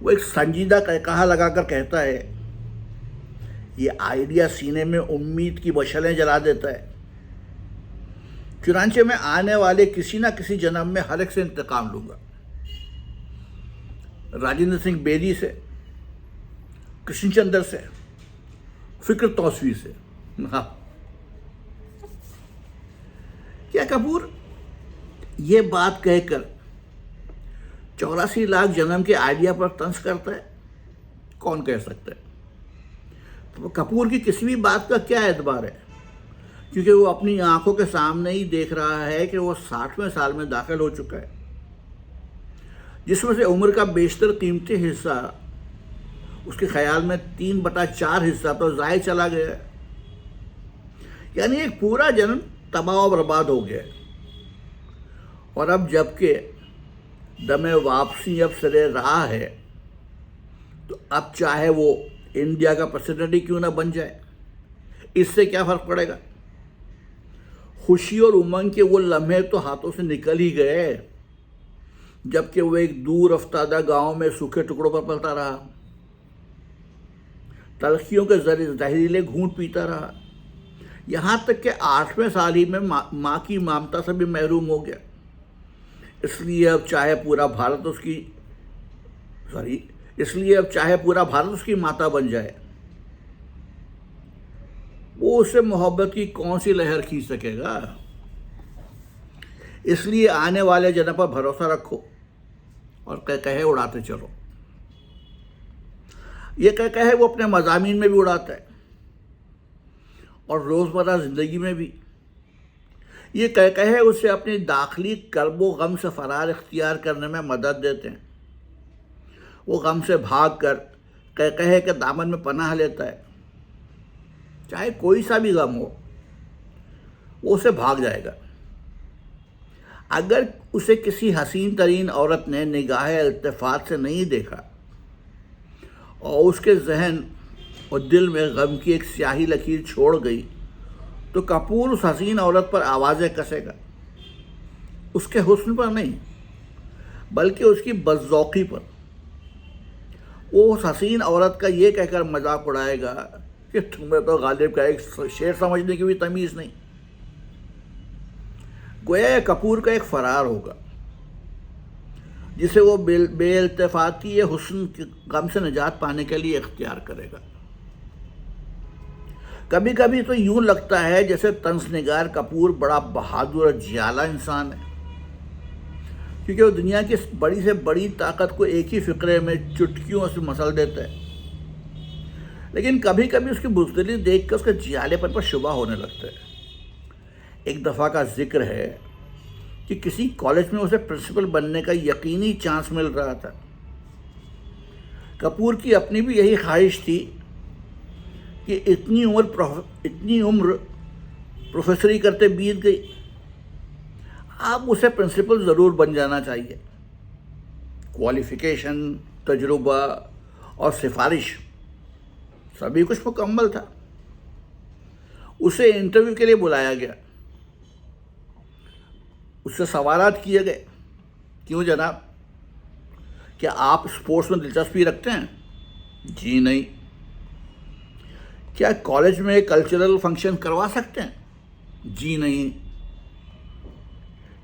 وہ ایک سنجیدہ کہا لگا کر کہتا ہے، یہ آئیڈیا سینے میں امید کی مشعلیں جلا دیتا ہے، چنانچہ میں آنے والے کسی نہ کسی جنم میں ہر ایک سے انتقام لوں گا، راجندر سنگھ بیدی سے، کرشن چندر سے، فکر توسوی سے۔ ہاں، کیا کپور یہ بات کہہ کر 84 لاکھ جنم کے آئیڈیا پر طنز کرتا ہے؟ کون کہہ سکتا ہے؟ تو کپور کی کسی بھی بات کا کیا اعتبار ہے، کیونکہ وہ اپنی آنکھوں کے سامنے ہی دیکھ رہا ہے کہ وہ 60ویں سال میں داخل ہو چکا ہے، جس میں سے عمر کا بیشتر قیمتی حصہ اس کے خیال میں 3/4 حصہ تو ضائع چلا گیا ہے، یعنی ایک پورا جنم تباہ و برباد ہو گیا ہے۔ اور اب جبکہ دم واپسی اب سرے راہ ہے، تو اب چاہے وہ انڈیا کا پریزیڈنٹ ہی کیوں نہ بن جائے، اس سے کیا فرق پڑے گا؟ خوشی اور امنگ کے وہ لمحے تو ہاتھوں سے نکل ہی گئے، جبکہ وہ ایک دور افتادہ گاؤں میں سوکھے ٹکڑوں پر پلتا رہا، تلخیوں کے زہریلے گھونٹ پیتا رہا، یہاں تک کہ 8ویں سال ہی میں ماں کی ممتا سے بھی محروم ہو گیا۔ اس لیے اب چاہے پورا بھارت اس کی ماتا بن جائے، وہ اس سے محبت کی کون سی لہر کھینچ سکے گا؟ اس لیے آنے والے جنم پر بھروسہ رکھو اور کہے اڑاتے چلو۔ یہ کہے وہ اپنے مضامین میں بھی اڑاتا ہے اور روزمرہ زندگی میں بھی۔ یہ کہے اسے اپنی داخلی کرب و غم سے فرار اختیار کرنے میں مدد دیتے ہیں۔ وہ غم سے بھاگ کر کہے کہ دامن میں پناہ لیتا ہے، چاہے کوئی سا بھی غم ہو وہ اسے بھاگ جائے گا۔ اگر اسے کسی حسین ترین عورت نے نگاہ التفات سے نہیں دیکھا اور اس کے ذہن اور دل میں غم کی ایک سیاہی لکیر چھوڑ گئی، تو کپور اس حسین عورت پر آوازیں کسے گا، اس کے حسن پر نہیں بلکہ اس کی بدذوقی پر۔ وہ اس حسین عورت کا یہ کہہ کر مذاق اڑائے گا کہ تمہیں تو غالب کا ایک شعر سمجھنے کی بھی تمیز نہیں۔ گویا یہ کپور کا ایک فرار ہوگا جسے وہ بے التفاتی یہ حسن کے غم سے نجات پانے کے لیے اختیار کرے گا۔ کبھی کبھی تو یوں لگتا ہے جیسے طنز نگار کپور بڑا بہادر اور جیالہ انسان ہے، کیونکہ وہ دنیا کی بڑی سے بڑی طاقت کو ایک ہی فقرے میں چٹکیوں سے مسل دیتا ہے، لیکن کبھی کبھی اس کی بزدلی دیکھ کر اس کے جیالے پن پر شبہ ہونے لگتا ہے۔ ایک دفعہ کا ذکر ہے کہ کسی کالج میں اسے پرنسپل بننے کا یقینی چانس مل رہا تھا۔ کپور کی اپنی بھی یہی خواہش تھی کہ اتنی عمر پروفیسری کرتے بیت گئی، اب اسے پرنسپل ضرور بن جانا چاہیے۔ کوالیفیکیشن، تجربہ اور سفارش سبھی کچھ مکمل تھا۔ اسے انٹرویو کے لیے بلایا گیا، اس سے سوالات کیے گئے، کیوں جناب، کیا آپ اسپورٹس میں دلچسپی رکھتے ہیں؟ جی نہیں۔ کیا کالج میں کلچرل فنکشن کروا سکتے ہیں؟ جی نہیں۔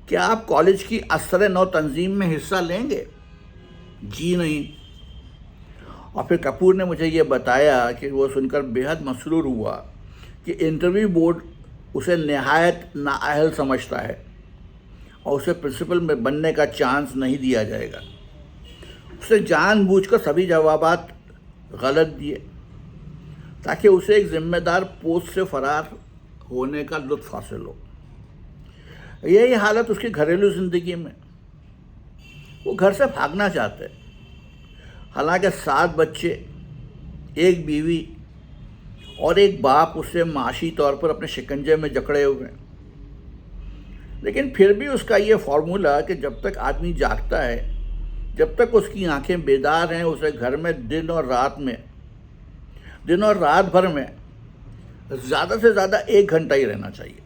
کیا آپ کالج کی اثر نو تنظیم میں حصہ لیں گے؟ جی نہیں۔ اور پھر کپور نے مجھے یہ بتایا کہ وہ سن کر بے حد مسرور ہوا کہ انٹرویو بورڈ اسے نہایت نااہل سمجھتا ہے اور اسے پرنسپل میں بننے کا چانس نہیں دیا جائے گا۔ اسے جان بوجھ کر سبھی جوابات غلط دیے تاکہ اسے ایک ذمہ دار پوسٹ سے فرار ہونے کا لطف حاصل ہو۔ یہی حالت اس کی گھریلو زندگی میں۔ وہ گھر سے بھاگنا چاہتے ہیں، حالانکہ 7 بچے، 1 بیوی اور ایک باپ اسے معاشی طور پر اپنے شکنجے میں جکڑے ہوئے ہیں۔ لیکن پھر بھی اس کا یہ فارمولا کہ جب تک آدمی جاگتا ہے، جب تک اس کی آنکھیں بیدار ہیں، اسے گھر میں دن اور رات بھر میں زیادہ سے زیادہ 1 گھنٹہ ہی رہنا چاہیے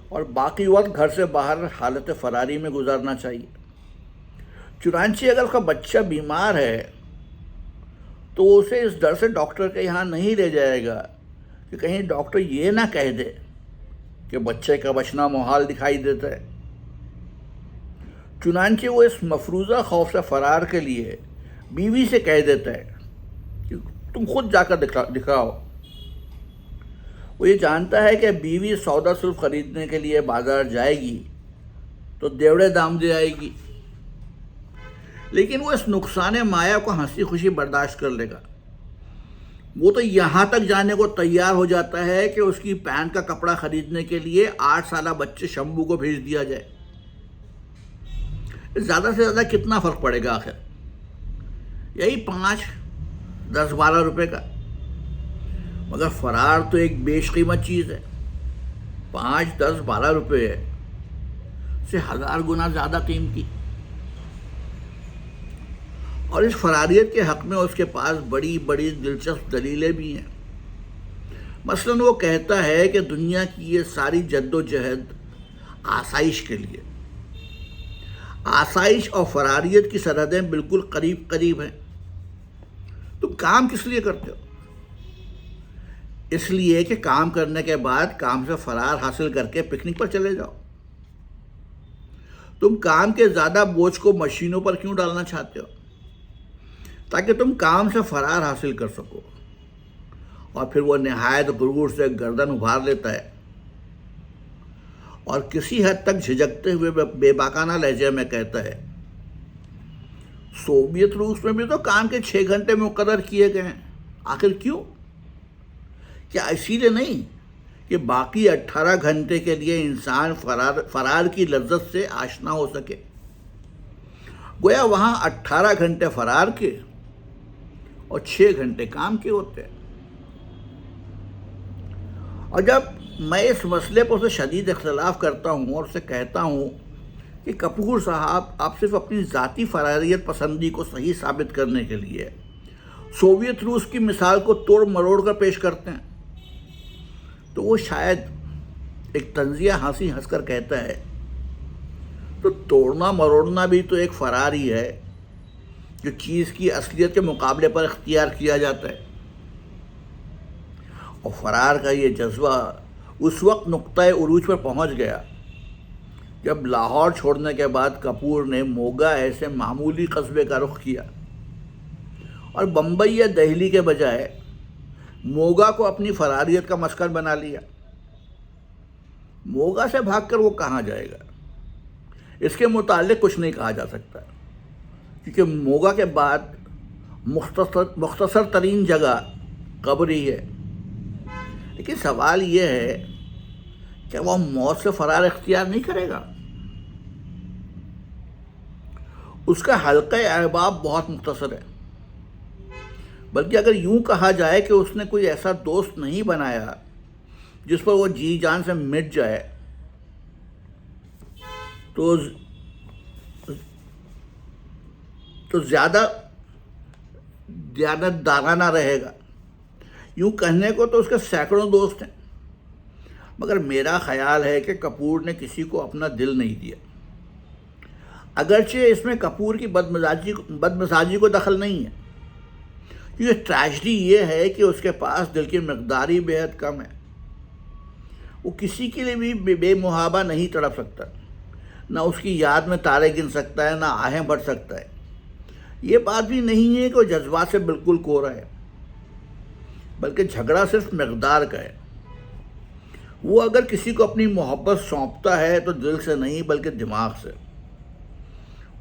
اور باقی وقت گھر سے باہر حالت فراری میں گزارنا چاہیے، چنانچہ اگر اس کا بچہ بیمار ہے تو وہ اسے اس ڈر سے ڈاکٹر کے یہاں نہیں لے جائے گا کہ کہیں ڈاکٹر یہ نہ کہہ دے کہ بچے کا بچنا محال دکھائی دیتا ہے۔ چنانچہ وہ اس مفروضہ خوف سے فرار کے لیے بیوی سے کہہ دیتا ہے کہ تم خود جا کر دکھاؤ۔ وہ یہ جانتا ہے کہ بیوی سودا صرف خریدنے کے لیے بازار جائے گی تو دیوڑے دام دے آئے گی، لیکن وہ اس نقصان مایہ کو ہنسی خوشی برداشت کر لے گا۔ وہ تو یہاں تک جانے کو تیار ہو جاتا ہے کہ اس کی پینٹ کا کپڑا خریدنے کے لیے 8 سالہ بچے شمبو کو بھیج دیا جائے۔ زیادہ سے زیادہ کتنا فرق پڑے گا آخر؟ یہی 5، 10، 12 روپے کا۔ مگر فرار تو ایک بیش قیمت چیز ہے۔ 5، 10، 12 روپے سے 1000 گنا زیادہ قیمتی۔ اور اس فراریت کے حق میں اس کے پاس بڑی بڑی دلچسپ دلیلیں بھی ہیں۔ مثلاً وہ کہتا ہے کہ دنیا کی یہ ساری جد و جہد آسائش کے لیے۔ آسائش اور فراریت کی سرحدیں بالکل قریب قریب ہیں۔ تم کام کس لیے کرتے ہو؟ اس لیے کہ کام کرنے کے بعد کام سے فرار حاصل کر کے پکنک پر چلے جاؤ۔ تم کام کے زیادہ بوجھ کو مشینوں پر کیوں ڈالنا چاہتے ہو؟ تاکہ تم کام سے فرار حاصل کر سکو۔ اور پھر وہ نہایت غرور سے گردن ابھار لیتا ہے اور کسی حد تک جھجکتے ہوئے بے باکانہ لہجے میں کہتا ہے، سوویت روس میں بھی تو کام کے 6 گھنٹے مقرر کیے گئے ہیں، آخر کیوں؟ کیا اسی لیے نہیں کہ باقی 18 گھنٹے کے لیے انسان فرار کی لذت سے آشنا ہو سکے؟ گویا وہاں 18 گھنٹے فرار کے اور 6 گھنٹے کام کے ہوتے ہیں۔ اور جب میں اس مسئلے پر اسے شدید اختلاف کرتا ہوں اور اسے کہتا ہوں کہ کپور صاحب آپ صرف اپنی ذاتی فراریت پسندی کو صحیح ثابت کرنے کے لیے سوویت روس کی مثال کو توڑ مروڑ کر پیش کرتے ہیں، تو وہ شاید ایک طنزیہ ہنسی ہنس کر کہتا ہے، تو توڑنا مروڑنا بھی تو ایک فرار ہی ہے جو چیز کی اصلیت کے مقابلے پر اختیار کیا جاتا ہے۔ اور فرار کا یہ جذبہ اس وقت نقطۂ عروج پر پہنچ گیا جب لاہور چھوڑنے کے بعد کپور نے موگا ایسے معمولی قصبے کا رخ کیا اور بمبئی یا دہلی کے بجائے موگا کو اپنی فراریت کا مسکن بنا لیا۔ موگا سے بھاگ کر وہ کہاں جائے گا؟ اس کے متعلق کچھ نہیں کہا جا سکتا، کیونکہ موگا کے بعد مختصر ترین جگہ قبر ہی ہے۔ لیکن سوال یہ ہے کہ وہ موت سے فرار اختیار نہیں کرے گا؟ اس کا حلقہ احباب بہت مختصر ہے، بلکہ اگر یوں کہا جائے کہ اس نے کوئی ایسا دوست نہیں بنایا جس پر وہ جی جان سے مٹ جائے تو زیادہ دیانت دارانہ رہے گا۔ یوں کہنے کو تو اس کے سینکڑوں دوست ہیں، مگر میرا خیال ہے کہ کپور نے کسی کو اپنا دل نہیں دیا۔ اگرچہ اس میں کپور کی بدمزاجی کو دخل نہیں ہے، کیونکہ ٹریجڈی یہ ہے کہ اس کے پاس دل کی مقدار ہی بے حد کم ہے۔ وہ کسی کے لیے بھی بے محابہ نہیں تڑپ سکتا، نہ اس کی یاد میں تارے گن سکتا ہے، نہ آہیں بھر سکتا ہے۔ یہ بات بھی نہیں ہے کہ وہ جذبات سے بالکل کورا ہے، بلکہ جھگڑا صرف مقدار کا ہے۔ وہ اگر کسی کو اپنی محبت سونپتا ہے تو دل سے نہیں بلکہ دماغ سے۔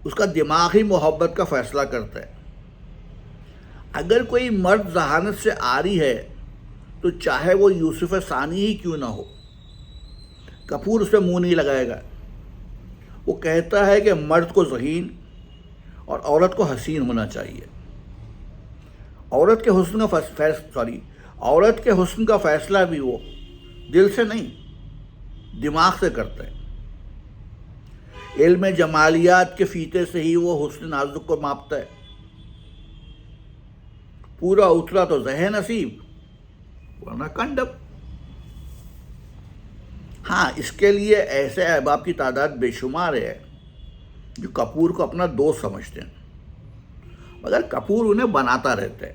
اس کا دماغ ہی محبت کا فیصلہ کرتا ہے۔ اگر کوئی مرد ذہانت سے عاری ہے تو چاہے وہ یوسف ثانی ہی کیوں نہ ہو، کپور اس پہ منہ نہیں لگائے گا۔ وہ کہتا ہے کہ مرد کو ذہین اور عورت کو حسین ہونا چاہیے۔ عورت کے حسن کا فیصلہ بھی وہ دل سے نہیں دماغ سے کرتا ہے۔ علم جمالیات کے فیتے سے ہی وہ حسن نازک کو ماپتا ہے۔ پورا اترا تو ذہن نصیب ورنہ کنڈب۔ ہاں، اس کے لیے ایسے احباب کی تعداد بے شمار ہے جو کپور کو اپنا دوست سمجھتے ہیں، مگر کپور انہیں بناتا رہتا ہے،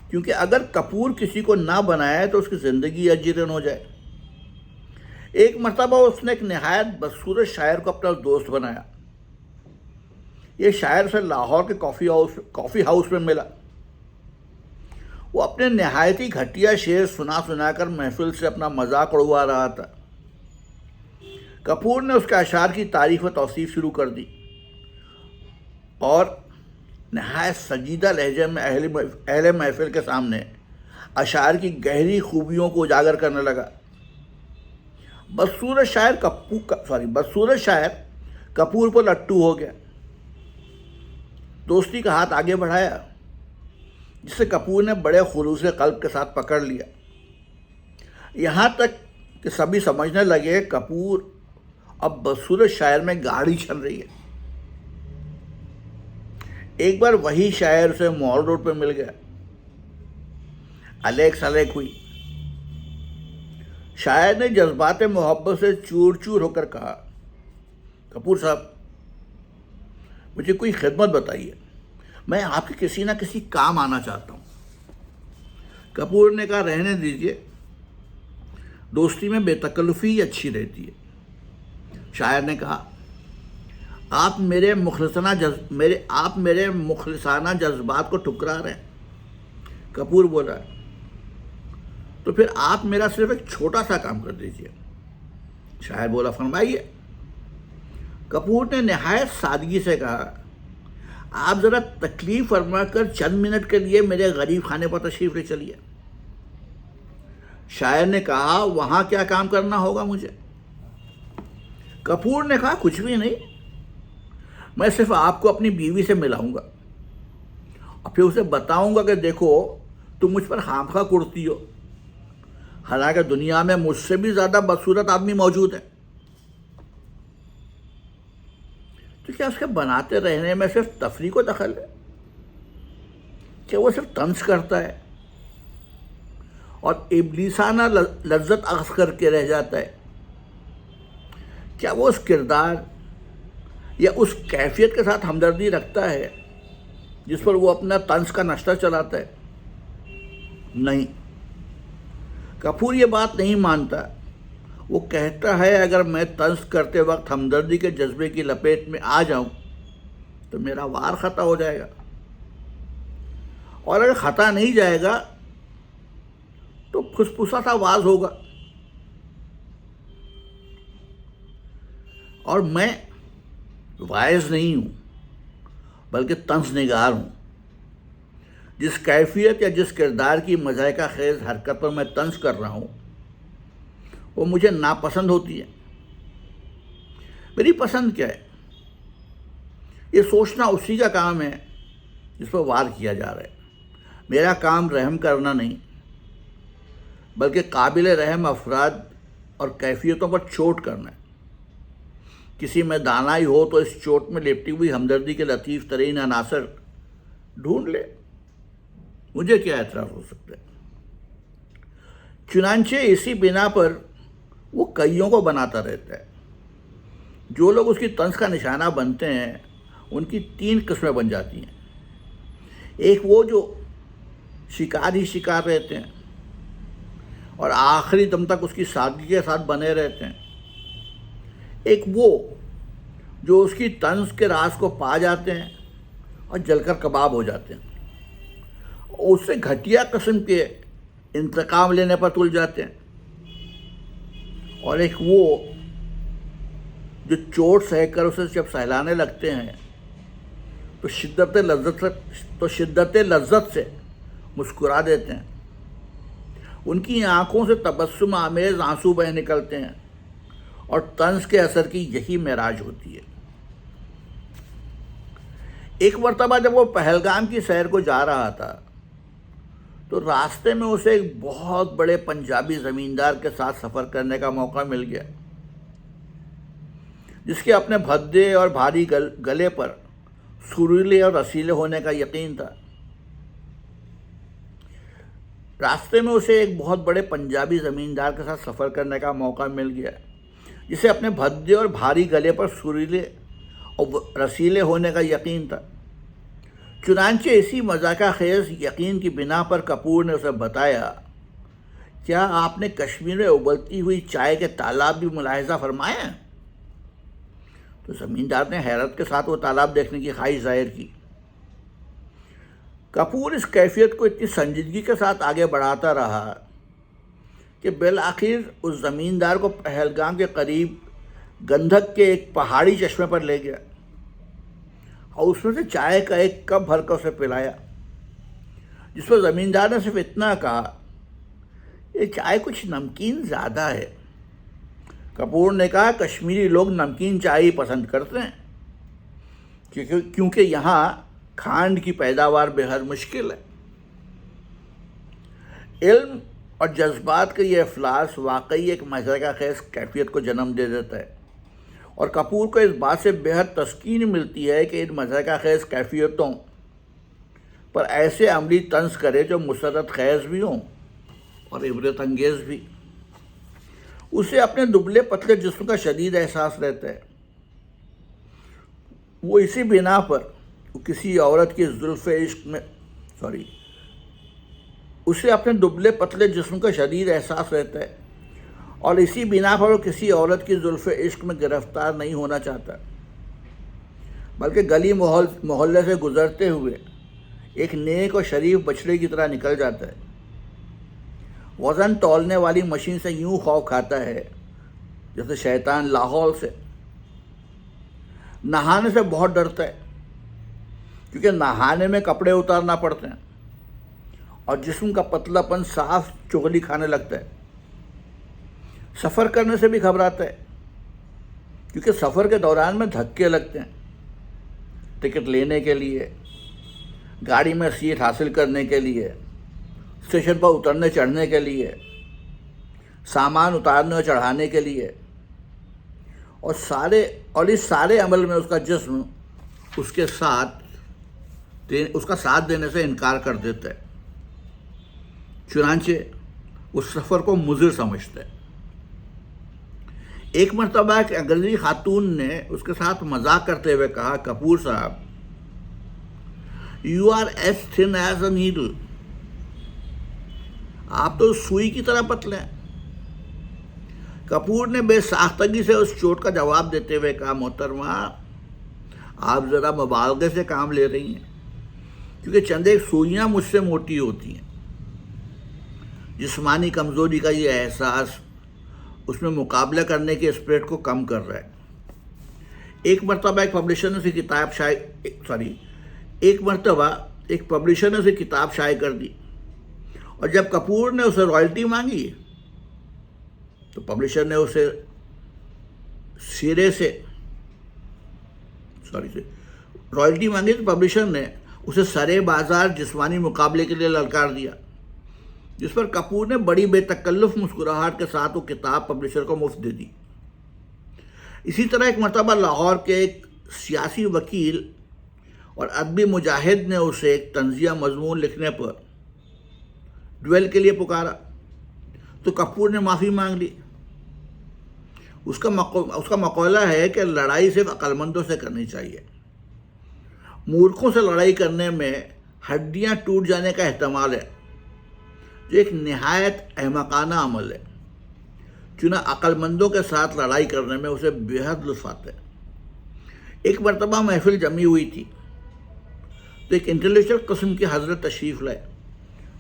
کیونکہ اگر کپور کسی کو نہ بنائے تو اس کی زندگی اجیرن ہو جائے۔ ایک مرتبہ اس نے ایک نہایت بدصورت شاعر کو اپنا دوست بنایا۔ یہ شاعر سے لاہور کے کافی ہاؤس میں ملا۔ وہ اپنے نہایت ہی گھٹیا شعر سنا کر محفل سے اپنا مذاق اڑوا رہا تھا۔ کپور نے اس کے اشعار کی تعریف و توصیف شروع کر دی اور نہایت سنجیدہ لہجے میں اہل محفل کے سامنے اشعار کی گہری خوبیوں کو اجاگر کرنے لگا۔ بدصورت شاعر کپور پر لٹو ہو گیا۔ دوستی کا ہاتھ آگے بڑھایا، جسے کپور نے بڑے خلوص قلب کے ساتھ پکڑ لیا، یہاں تک کہ سبھی سمجھنے لگے کپور اب بدصورت شاعر میں گاڑی چل رہی ہے۔ ایک بار وہی شاعر اسے مال روڈ پہ مل گیا۔ الیک سلیک ہوئی۔ شاعر نے جذبات محبت سے چور چور ہو کر کہا، کپور صاحب، مجھے کوئی خدمت بتائیے، میں آپ کے کسی نہ کسی کام آنا چاہتا ہوں۔ کپور نے کہا، رہنے دیجئے، دوستی میں بے تکلفی ہی اچھی رہتی ہے۔ شاعر نے کہا، آپ میرے مخلصانہ جذبات کو ٹھکرا رہے ہیں۔ کپور بولا، تو پھر آپ میرا صرف ایک چھوٹا سا کام کر دیجئے۔ شاعر بولا، فرمائیے۔ کپور نے نہایت سادگی سے کہا، آپ ذرا تکلیف فرما کر چند منٹ کے لیے میرے غریب خانے پر تشریف لے چلیے۔ شاعر نے کہا، وہاں کیا کام کرنا ہوگا مجھے؟ کپور نے کہا، کچھ بھی نہیں، میں صرف آپ کو اپنی بیوی سے ملاؤں گا اور پھر اسے بتاؤں گا کہ دیکھو تم مجھ پر خامخواہ کڑتی ہو، حالانکہ دنیا میں مجھ سے بھی زیادہ بدصورت آدمی موجود ہے۔ تو کیا اس کے بناتے رہنے میں صرف تفریح کو دخل ہے؟ کیا وہ صرف طنز کرتا ہے اور ابلیسانہ لذت اخذ کر کے رہ جاتا ہے؟ کیا وہ اس کردار یا اس کیفیت کے ساتھ ہمدردی رکھتا ہے جس پر وہ اپنا طنز کا نشتہ چلاتا ہے؟ نہیں، کپور یہ بات نہیں مانتا۔ وہ کہتا ہے، اگر میں طنز کرتے وقت ہمدردی کے جذبے کی لپیٹ میں آ جاؤں تو میرا وار خطا ہو جائے گا، اور اگر خطا نہیں جائے گا تو پھسپھسا سا آواز ہوگا، اور میں وائز نہیں ہوں بلکہ طنز نگار ہوں۔ جس کیفیت یا جس کردار کی مضحکہ خیز حرکت پر میں طنز کر رہا ہوں وہ مجھے ناپسند ہوتی ہے۔ میری پسند کیا ہے؟ یہ سوچنا اسی کا کام ہے جس پر وار کیا جا رہا ہے۔ میرا کام رحم کرنا نہیں بلکہ قابل رحم افراد اور کیفیتوں پر چوٹ کرنا ہے۔ کسی میں دانائی ہو تو اس چوٹ میں لپٹی ہوئی ہمدردی کے لطیف ترین عناصر ڈھونڈ لے، مجھے کیا اعتراض ہو سکتا ہے؟ چنانچہ اسی بنا پر وہ کئیوں کو بناتا رہتا ہے۔ جو لوگ اس کی طنز کا نشانہ بنتے ہیں ان کی 3 قسمیں بن جاتی ہیں۔ ایک وہ جو شکار ہی شکار رہتے ہیں اور آخری دم تک اس کی سادگی کے ساتھ بنے رہتے ہیں۔ ایک وہ جو اس کی طنز کے راز کو پا جاتے ہیں اور جل کر کباب ہو جاتے ہیں، اس سے گھٹیا قسم کے انتقام لینے پر تل جاتے ہیں۔ اور ایک وہ جو چوٹ سہ کر اسے جب سہلانے لگتے ہیں تو شدت لذت سے مسکرا دیتے ہیں۔ ان کی آنکھوں سے تبسم آمیز آنسو بہہ نکلتے ہیں، اور طنز کے اثر کی یہی معراج ہوتی ہے۔ ایک مرتبہ جب وہ پہلگام کی سیر کو جا رہا تھا تو راستے میں اسے ایک بہت بڑے پنجابی زمیندار کے ساتھ سفر کرنے کا موقع مل گیا، جس کے اپنے بھدے اور بھاری گلے پر سریلے اور رسیلے ہونے کا یقین تھا۔ راستے میں اسے ایک بہت بڑے پنجابی زمیندار کے ساتھ سفر کرنے کا موقع مل گیا، جسے اپنے بھدے اور بھاری گلے پر سریلے اور رسیلے ہونے کا یقین تھا۔ چنانچہ اسی مذاقہ خیز یقین کی بنا پر کپور نے اسے بتایا، کیا آپ نے کشمیر میں ابلتی ہوئی چائے کے تالاب بھی ملاحظہ فرمائے ہیں؟ تو زمیندار نے حیرت کے ساتھ وہ تالاب دیکھنے کی خواہش ظاہر کی۔ کپور اس کیفیت کو اتنی سنجیدگی کے ساتھ آگے بڑھاتا رہا کہ بالآخر اس زمیندار کو پہلگام کے قریب گندھک کے ایک پہاڑی چشمے پر لے گیا اور اس میں سے چائے کا ایک کپ بھر کر اسے پلایا، جس پر زمیندار نے صرف اتنا کہا، یہ چائے کچھ نمکین زیادہ ہے۔ کپور نے کہا، کشمیری لوگ نمکین چائے ہی پسند کرتے ہیں کیونکہ یہاں کھانڈ کی پیداوار بے حد مشکل ہے۔ علم اور جذبات کا یہ افلاس واقعی ایک مضحکہ خیز کیفیت کو جنم دے دیتا ہے، اور کپور کو اس بات سے بے حد تسکین ملتی ہے کہ ان مضحکہ خیز کیفیتوں پر ایسے عملی طنز کرے جو مسرت خیز بھی ہوں اور عبرت انگیز بھی۔ اسے اپنے دبلے پتلے جسم کا شدید احساس رہتا ہے۔ وہ اسی بنا پر کسی عورت کی زلف عشق میں اسے اپنے دبلے پتلے جسم کا شدید احساس رہتا ہے اور اسی بنا پر وہ کسی عورت کی زلف عشق میں گرفتار نہیں ہونا چاہتا، بلکہ گلی محلے سے گزرتے ہوئے ایک نیک اور شریف بچڑے کی طرح نکل جاتا ہے۔ وزن تولنے والی مشین سے یوں خوف کھاتا ہے جیسے شیطان لاہور سے۔ نہانے سے بہت ڈرتا ہے کیونکہ نہانے میں کپڑے اتارنا پڑتے ہیں اور جسم کا پتلا پن صاف چغلی کھانے لگتا ہے۔ سفر کرنے سے بھی گھبراتا ہے کیونکہ سفر کے دوران میں دھکے لگتے ہیں، ٹکٹ لینے کے لیے، گاڑی میں سیٹ حاصل کرنے کے لیے، اسٹیشن پر اترنے چڑھنے کے لیے، سامان اتارنے اور چڑھانے کے لیے، اور اس سارے عمل میں اس کا جسم اس کا ساتھ دینے سے انکار کر دیتا ہے۔ چنانچہ اس سفر کو مضر سمجھتا ہے۔ ایک مرتبہ ایک انگریزی خاتون نے اس کے ساتھ مذاق کرتے ہوئے کہا، کپور صاحب، you are as thin as a needle, آپ تو سوئی کی طرح پتلے ہیں۔ کپور نے بے ساختگی سے اس چوٹ کا جواب دیتے ہوئے کہا، محترمہ، آپ ذرا مبالغے سے کام لے رہی ہیں، کیونکہ چند ایک سوئیاں مجھ سے موٹی ہوتی ہیں۔ جسمانی کمزوری کا یہ احساس اس میں مقابلہ کرنے کے اسپرٹ کو کم کر رہا ہے۔ ایک مرتبہ ایک پبلشر نے اسے کتاب شائع کر دی، اور جب کپور نے اسے رائلٹی مانگی تو پبلشر نے اسے سرے بازار جسمانی مقابلے کے لیے للکار دیا، جس پر کپور نے بڑی بے تکلف مسکراہٹ کے ساتھ وہ کتاب پبلشر کو مفت دے دی۔ اسی طرح ایک مرتبہ لاہور کے ایک سیاسی وکیل اور ادبی مجاہد نے اسے ایک طنزیہ مضمون لکھنے پر ڈویل کے لیے پکارا تو کپور نے معافی مانگ لی۔ اس کا مقولہ ہے کہ لڑائی صرف عقل مندوں سے کرنی چاہیے، مورخوں سے لڑائی کرنے میں ہڈیاں ٹوٹ جانے کا احتمال ہے، جو ایک نہایت احمقانہ عمل ہے۔ چنانچہ عقل مندوں کے ساتھ لڑائی کرنے میں اسے بے حد لطف آتا ہے۔ ایک مرتبہ محفل جمی ہوئی تھی تو ایک انٹلیکچوئل قسم کے حضرت تشریف لائے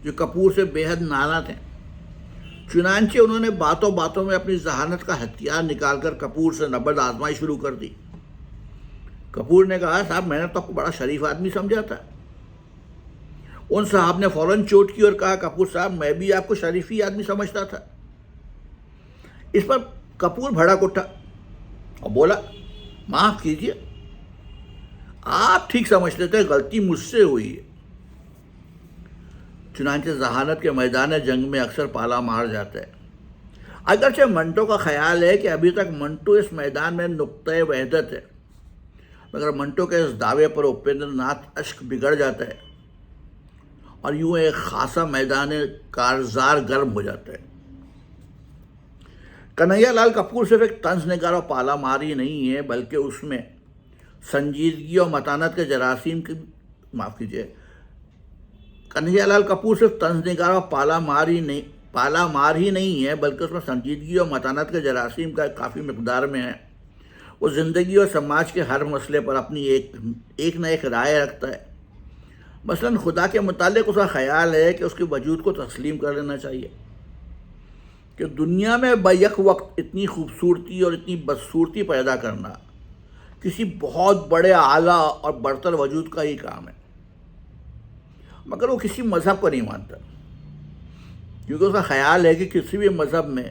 جو کپور سے بے حد ناراض تھے۔ چنانچہ انہوں نے باتوں باتوں میں اپنی ذہانت کا ہتھیار نکال کر کپور سے نبرد آزمائی شروع کر دی۔ کپور نے کہا، صاحب، میں نے تو آپ کو بڑا شریف آدمی سمجھا تھا۔ ان صاحب نے فوراً چوٹ کی اور کہا، کپور صاحب، میں بھی آپ کو شریفی آدمی سمجھتا تھا۔ اس پر کپور بھڑک اٹھا اور بولا، معاف کیجیے، آپ ٹھیک سمجھتے تھے، غلطی مجھ سے ہوئی ہے۔ چنانچہ ذہانت کے میدان جنگ میں اکثر پالا مار جاتا ہے۔ اگرچہ منٹو کا خیال ہے کہ ابھی تک منٹو اس میدان میں نقطۂ وحدت ہے، مگر منٹو کے اس دعوے پر اپیندر ناتھ اشک بگڑ جاتا ہے اور یوں ایک خاصا میدان کارزار گرم ہو جاتا ہے۔ کنہیا لال کپور صرف ایک طنز نگار و پالا ماری نہیں ہے، بلکہ اس میں سنجیدگی اور متانت کے جراثیم کی معاف کیجیے، کنہیا لال کپور صرف طنز نگار اور پالا مار ہی نہیں ہے، بلکہ اس میں سنجیدگی اور متانت کے جراثیم کا کافی مقدار میں ہے۔ وہ زندگی اور سماج کے ہر مسئلے پر اپنی ایک نہ ایک رائے رکھتا ہے۔ مثلاً خدا کے متعلق اس کا خیال ہے کہ اس کے وجود کو تسلیم کر لینا چاہیے، کہ دنیا میں بیک وقت اتنی خوبصورتی اور اتنی بدصورتی پیدا کرنا کسی بہت بڑے اعلیٰ اور برتر وجود کا ہی کام ہے، مگر وہ کسی مذہب کو نہیں مانتا، کیونکہ اس کا خیال ہے کہ کسی بھی مذہب میں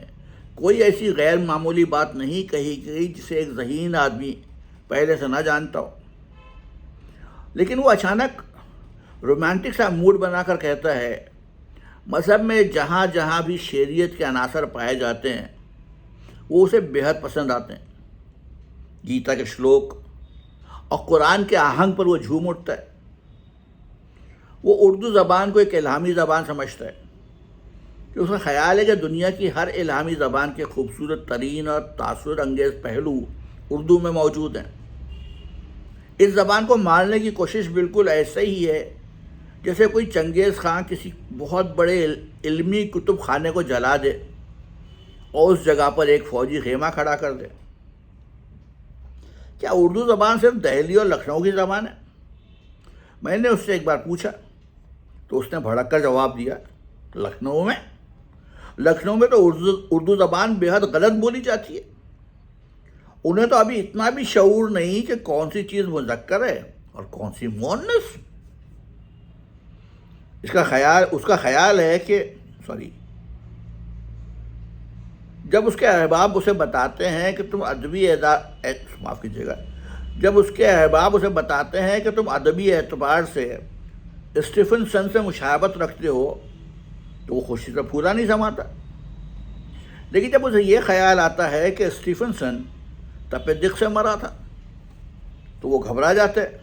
کوئی ایسی غیر معمولی بات نہیں کہی گئی جسے ایک ذہین آدمی پہلے سے نہ جانتا ہو۔ لیکن وہ اچانک رومانٹک سا موڈ بنا کر کہتا ہے، مذہب میں جہاں جہاں بھی شریعت کے عناصر پائے جاتے ہیں وہ اسے بےحد پسند آتے ہیں۔ گیتا کے شلوک اور قرآن کے آہنگ پر وہ جھوم اٹھتا ہے۔ وہ اردو زبان کو ایک الہامی زبان سمجھتا ہے، کہ اس کا خیال ہے کہ دنیا کی ہر الہامی زبان کے خوبصورت ترین اور تاثر انگیز پہلو اردو میں موجود ہیں۔ اس زبان کو مارنے کی کوشش بالکل ایسے ہی ہے جیسے کوئی چنگیز خان کسی بہت بڑے علمی کتب خانے کو جلا دے اور اس جگہ پر ایک فوجی خیمہ کھڑا کر دے۔ کیا اردو زبان صرف دہلی اور لکھنؤ کی زبان ہے؟ میں نے اس سے ایک بار پوچھا تو اس نے بھڑک کر جواب دیا، لکھنؤ میں تو اردو زبان بے حد غلط بولی جاتی ہے۔ انہیں تو ابھی اتنا بھی شعور نہیں کہ کون سی چیز مذکر ہے اور کون سی مؤنث۔ اس کا خیال ہے کہ جب اس کے احباب اسے بتاتے ہیں کہ تم ادبی اعتبار سے اسٹیفنسن سے مشابہت رکھتے ہو تو وہ خوشی سے پھولا نہیں سماتا، لیکن جب اسے یہ خیال آتا ہے کہ اسٹیفنسن تپِ دق سے مرا تھا تو وہ گھبرا جاتا ہے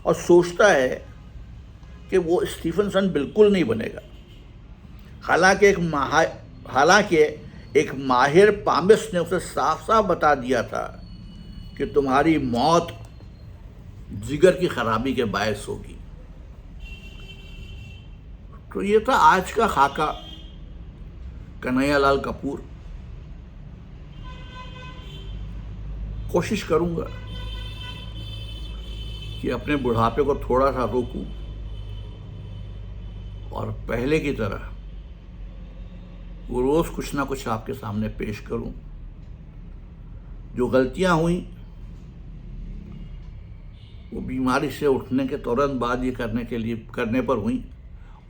اور سوچتا ہے کہ وہ اسٹیفنسن بالکل نہیں بنے گا، حالانکہ ایک ماہر پامس نے اسے صاف صاف بتا دیا تھا کہ تمہاری موت جگر کی خرابی کے باعث ہوگی۔ تو یہ تھا آج کا خاکہ کنہیا لال کپور۔ کوشش کروں گا کہ اپنے بڑھاپے کو تھوڑا سا روکوں اور پہلے کی طرح وہ روز کچھ نہ کچھ آپ کے سامنے پیش کروں۔ جو غلطیاں ہوئیں وہ بیماری سے اٹھنے کے تورن بعد یہ کرنے پر ہوئیں،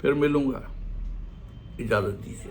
پھر ملوں گا، اجازت دیجیے۔